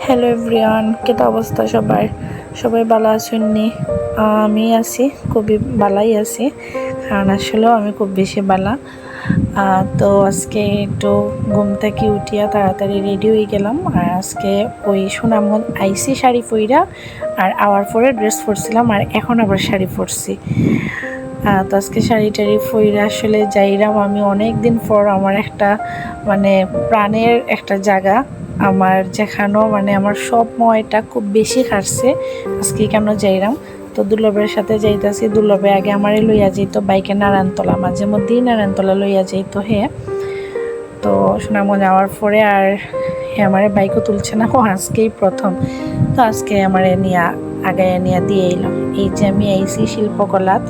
Hello everyone, কেটা অবস্থা সবার? সবাই ভালো আছেন নি? আমি আছি, খুবই ভালাই আছি, কারণ আসলেও আমি খুব বেশি ভালো। তো আজকে একটু ঘুম থেকে উঠিয়া তাড়াতাড়ি রেডি হয়ে গেলাম। আর আজকে ওই সুনামগঞ্জ আইসি শাড়ি পইরা আর আওয়ার পরে ড্রেস পরছিলাম, আর এখন আবার শাড়ি পরছি। তো আজকে শাড়ি টাড়ি পইরা আসলে যাইরাম আমি অনেক দিন পর আমার একটা মানে প্রাণের একটা জায়গা, আমার যেখানেও মানে আমার সব ময়টা খুব বেশি খাটছে। আজকে কেন যাইরাম, তো দুর্লভের সাথে যাইতেছি। দুর্লভে আগে আমারে লইয়া যেত বাইকে নারায়ণতলা, মাঝে মধ্যেই নারায়ণতলা লইয়া যেত। তো সুনামগঞ্জ যাওয়ার পরে আর আমারে বাইকও তুলছে না, ও আজকেই প্রথম। তো আজকে আমারে নিয়ে আগায় নিয়ে দিয়ে এলাম। এই যে আমি আইসি শিল্পকলাত।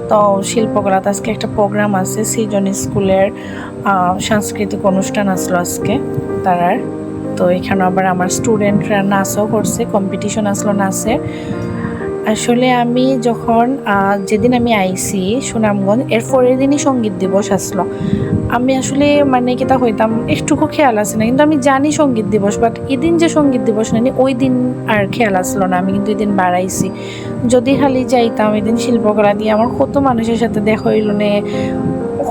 তো শিল্পকলাতে আজকে একটা প্রোগ্রাম আছে, সৃজন স্কুলের সাংস্কৃতিক অনুষ্ঠান আসলো আজকে তারার। তো এখানে আবার আমার স্টুডেন্টরা নাচও করছে, কম্পিটিশন আসলো নাচের। আসলে আমি যখন যেদিন আমি আইছি সুনামগঞ্জ, এর পরের দিনই সঙ্গীত দিবস আসলো। আমি আসলে মানে কিতা হইতাম একটুকু খেয়াল আছে না, কিন্তু আমি জানি সঙ্গীত দিবস, বাট এদিন যে সঙ্গীত দিবস নানি ওই দিন আর খেয়াল আসলো না। আমি কিন্তু এদিন বাড়াইছি, যদি খালি যাইতাম এদিন শিল্পকলা দিয়ে আমার কত মানুষের সাথে দেখা হইল নে,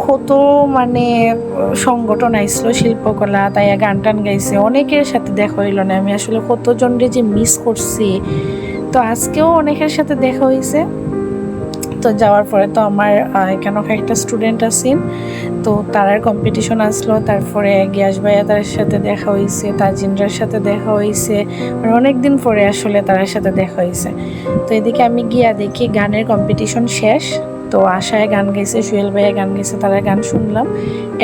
কত মানে সংগঠন আইসলো শিল্পকলা, তাই গান টান গাইছে, অনেকের সাথে দেখা হইল না। আমি আসলে কতজনরে যে মিস করছি। তো আজকেও অনেকের সাথে দেখা হয়েছে। তো যাওয়ার পরে তো আমার এখানে একটা স্টুডেন্ট আছেন, তো তারার কম্পিটিশন আসলো। তারপরে গিয়াস ভাইয়া তার সাথে দেখা হয়েছে, তাজিনরার সাথে দেখা হয়েছে, মানে অনেকদিন পরে আসলে তার সাথে দেখা হয়েছে। তো এদিকে আমি গিয়া দেখি গানের কম্পিটিশন শেষ। তো আশায় গান গাইছে, সুয়েল ভাইয়া গান গাইছে, তারা গান শুনলাম।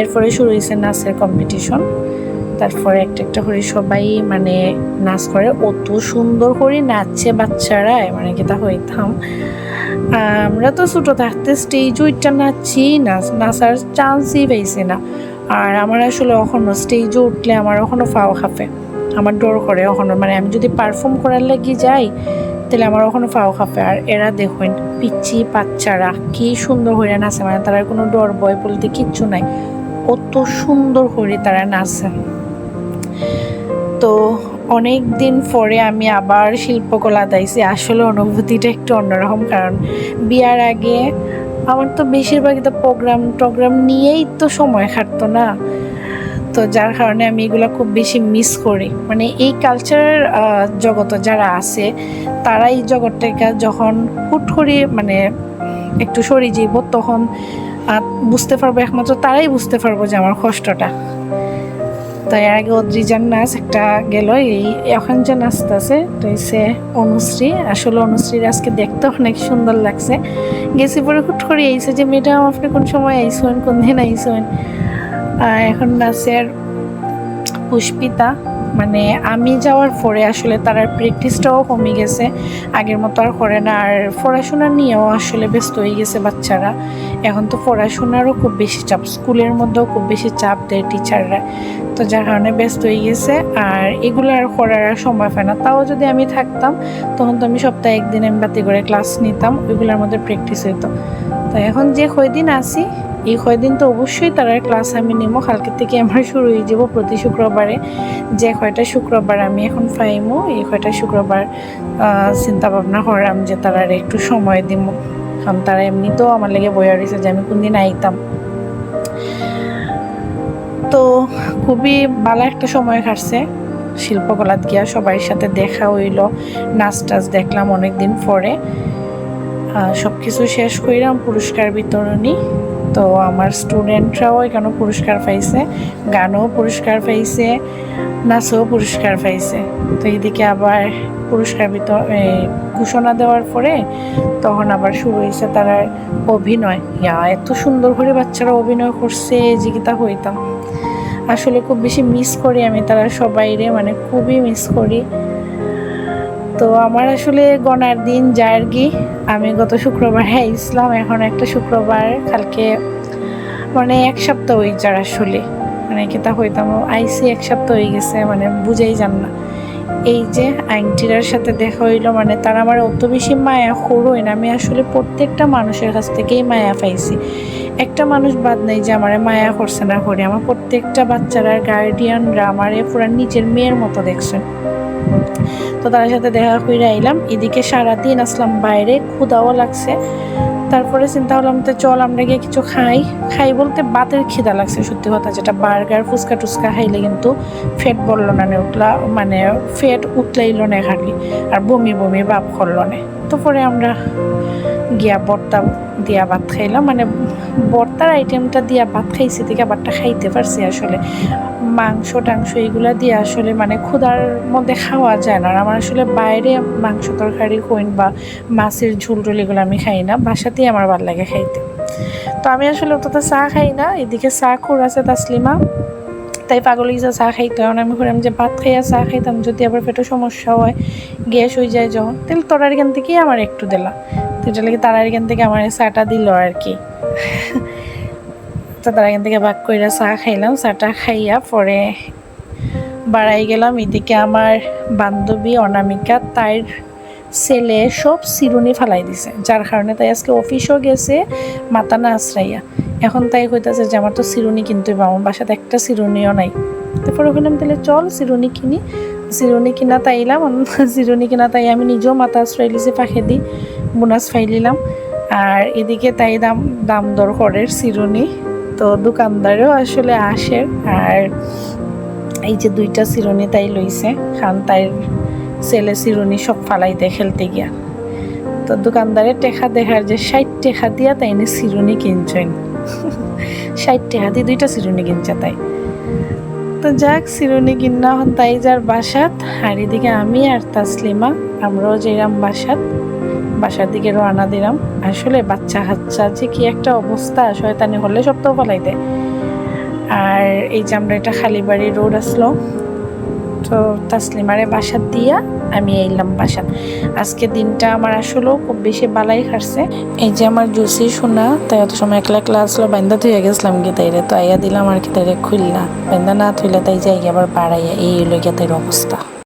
এরপরে শুরু হয়েছে নাচের কম্পিটিশন। তারপরে একটা একটা করে সবাই মানে নাচ করে, অত সুন্দর করে নাচছে বাচ্চারা, মানে কিতা হইতাম। আমরা তো ছোটো থাকতে স্টেজ উইটটা নাচছি, নাচার চান্সই পাইছি না। আর আমার আসলে এখনও স্টেজে উঠলে আমার এখনও ফাও খাপে, আমার ডর করে এখনও, মানে আমি যদি পারফর্ম করার লাগি যাই তাহলে আমার ওখানে ফাও খাপে। আর এরা দেখুন পিচ্ছি বাচ্চারা কি সুন্দর হয়ে নাচে, মানে তারা কোনো ডর ভয় বলতে কিচ্ছু নাই, কত সুন্দর করে তারা নাচে। তো অনেক দিন পরে আমি আবার শিল্পকলা দাইছি। আসলে অনুভূতিটা একটু অন্যরকম, কারণ বিয়ার আগে আমার তো বেশিরভাগই তো প্রোগ্রাম নিয়েই তো সময় কাটতো না। তো যার কারণে আমি এগুলো খুব বেশি মিস করি। মানে এই কালচার জগতে যারা আছে তারা এই জগৎটাকে যখন হুট করে মানে একটু সরে যাইব, তখন বুঝতে পারবো, একমাত্র তারাই বুঝতে পারবো যে আমার কষ্টটা। তো এর আগে অদ্রিজার নাচ একটা গেল, এই এখন যে নাচতেছে তো হচ্ছে অনুশ্রী। আসলে অনুশ্রীর আজকে দেখতে অনেক সুন্দর লাগছে। গেছি পরে হুট করে আইসে যে ম্যাডাম আপনি কোন সময় আইসেন, কোন দিন আইসেন। এখন নাচের পুষ্পিতা, মানে আমি যাওয়ার পরে আসলে তার প্র্যাকটিসটাও কমে গেছে, আগের মতো আর করে না। আর পড়াশোনা নিয়েও আসলে ব্যস্ত হয়ে গেছে বাচ্চারা। এখন তো পড়াশোনারও খুব বেশি চাপ, স্কুলের মধ্যেও খুব বেশি চাপ দেয় টিচাররা। তো যার কারণে ব্যস্ত হয়ে গেছে, আর এগুলো আর করার আর সময় পায় না। তাও যদি আমি থাকতাম তখন তো আমি সপ্তাহে একদিন আমি বাতি করে ক্লাস নিতাম, ওইগুলোর মধ্যে প্র্যাকটিস হইতো। তো এখন যে কয়দিন আসি এই কয়দিন তো অবশ্যই তার ক্লাস আমি নিব। কালকে থেকে আমার শুরু হয়ে যাব প্রতি শুক্রবারে। যে কয়টা শুক্রবার আমি এখন পাইমো, এই কয়টা শুক্রবার চিন্তা ভাবনা করলাম যে তারা একটু সময় দিব, কারণ তারা এমনিতেও আমার লেগে বইয়া রয়েছে যে আমি কোন দিন আইতাম। তো খুবই ভালো একটা সময় কাটছে শিল্পকলাত গিয়া, সবার সাথে দেখা হইল, নাচ টাচ দেখলাম অনেক দিন পরে। সব কিছু শেষ কইরাম পুরস্কার বিতরণী। তো আমার স্টুডেন্টরাও এখানে পুরস্কার পাইছে, গানও পুরস্কার পাইছে, নাচেও পুরস্কার পাইছে। তো এইদিকে আবার পুরস্কার ঘোষণা দেওয়ার পরে তখন আবার শুরু হয়েছে তারা অভিনয়। এত সুন্দর করে বাচ্চারা অভিনয় করছে যে কিতা হইতাম। আসলে খুব বেশি মিস করি আমি তারা সবাইরে, মানে খুবই মিস করি। তো আমার আসলে গনার দিন যার কি, আমি গত শুক্রবার আইসলাম, এখন একটা শুক্রবার, কালকে মানে এক সপ্তাহ হয়ে যার আসলে, মানে কিতা হইতাম আইসি এক সপ্তাহ হয়ে গেছে, মানে বুঝেই যান না। এই যে আংটিরার সাথে দেখা হইলো, মানে তারা আমার অত বেশি মায়া করোই না। আমি আসলে প্রত্যেকটা মানুষের কাছ থেকেই মায়া পাইছি, একটা মানুষ বাদ নেই যে আমারে মায়া করছে না করে। আমার প্রত্যেকটা বাচ্চারা গার্ডিয়ানরা আমারে পুরা নিজের মেয়ের মতো দেখছেন। তো তার সাথে দেখা করে আইলাম। এদিকে সারাদিন আসলাম বাইরে, ক্ষুধাও লাগছে। তারপরে চিন্তা করলাম তো চল আমরা গিয়ে কিছু খাই বলতে বাতের খিদা লাগছে সত্যি কথা, যেটা বার্গার ফুচকা টুচকা খাইলে কিন্তু ফেট বললো না উঠলা, মানে ফেট উতলাইল না খালি, আর বমি বমি ভাব করলো না। তো পরে আমরা গিয়া ভর্তা দিয়া ভাত খাইলাম, মানে ভর্তার আইটেমটা দিয়া ভাত খাইছি থেকে ভাতটা খাইতে পারছি। আসলে মাংস টাংস এইগুলা দিয়ে আসলে মানে ক্ষুধার মধ্যে খাওয়া যায় না। আর আমার আসলে বাইরে মাংস তরকারি কইন বা মাছের ঝোল টোল এগুলো আমি খাই না, বাসাতেই আমার ভালো লাগে খাইতে। তো আমি আসলে অতটা চা খাই না, এদিকে চা আছে তাসলিমা, তাই পাগল গেছে চা খাইতে। কারণ আমি করলাম যে ভাত খাইয়া চা খাইতাম যদি আবার পেটে সমস্যা হয়, গ্যাস হয়ে যায় যখন, তাহলে তোর এখান থেকেই আমার একটু দিলা। তো এটা লাগে তারা এখান থেকে আমার চাটা দিল আর কি। তো তারা এখান থেকে ভাগ করে চা খাইলাম, চাটা খাইয়া পরে বাড়াই গেলাম। এদিকে আমার বান্ধবী অনামিকা তার ছেলে সব চিরুনি ফালাই দিছে, যার কারণে তাই আজকে অফিসও গেছে মাথা না আশ্রাইয়া। এখন তাই কইতাছে যে আমার তো চিরুনি কিনতে হবে, আমার বাসাতে একটা চিরুনিও নাই। তারপরে বললাম তাহলে চল চিরুনি কিনি। চিরুনি কিনা তাইলাম, চিরুনি কিনা তাই আমি নিজেও মাথা আশ্রয় লিছি, পাখে দিই বোনাস ফাইলিলাম। আর এদিকে তাই দাম দর করে চিরুনি, তো দোকানদারও আসলে আসে। আর এই যে 2টা চিরুনি তাই লইছে, খান তাই ছেলে চিরুনি সব ফালাইতে খেলতে গিয়া। তো দোকানদারে টেকা দেখার যে 60 টাকা দিয়া তাই নি চিরুনি কিনছেন, 60 টাকা দিয়ে 2টা চিরুনি কিনছে তাই। তো যাক চিরুনি কিনা হন তাই যার বাসাত। আর এদিকে আমি আর তাসলিমা আমরাও যেরাম বাসার দিকে রওনা দিলাম। আসলে বাচ্চা কাচ্চা যে কি একটা অবস্থা, শয়তানি হলে সব তো পালাই দেয়। আর এই যে আমরা এটা খালিবাড়ি রোড আসলো, তো তাসলিমারে বাসাত দিয়া আমি এলাম বাসাত। আজকে দিনটা আমার আসলেও খুব বেশি বালাই খাটছে। এই যে আমার জুসি শোনা তাই অত সময় একলা একলা আসলো, বান্দা থুয়ে গেছিলাম কি তাইরে, তো আইয়া দিলাম আর কি তাইরে খুললা, বান্দা না থইলে তাই যাই আবার বাড়াইয়া এই হইল গিয়া তাইর অবস্থা।